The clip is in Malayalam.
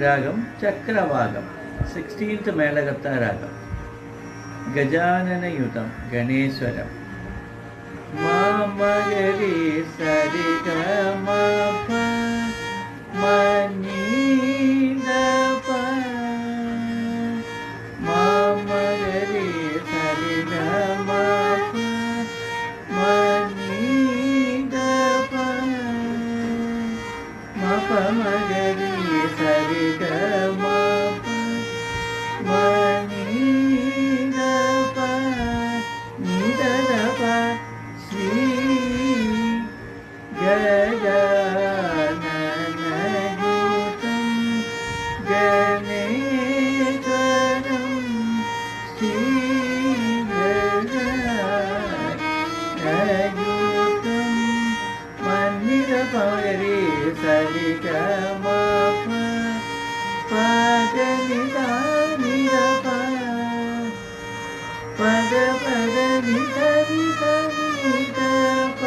രാഗം ചക്രവാകം, 16th മേളകത്ത രാഗം. ഗജാനനയുതം ഗണേശ്വരം. മാമഗരി സരിഗ മപ മനിദപ മാമഗരി സരിഗ മപ മനിദപ മപ മഗരി സരിഗ മപ മനിദപ നിദപ ശ്രീ ഗജാനനയുതം ഗണേശ്വരം ശ്രീ ഗജാനനയുതം മന്നിദപമഗരി സരിഗ മപ പദനിദ നിദപ പദ പദ നിദ നിദ നിദപ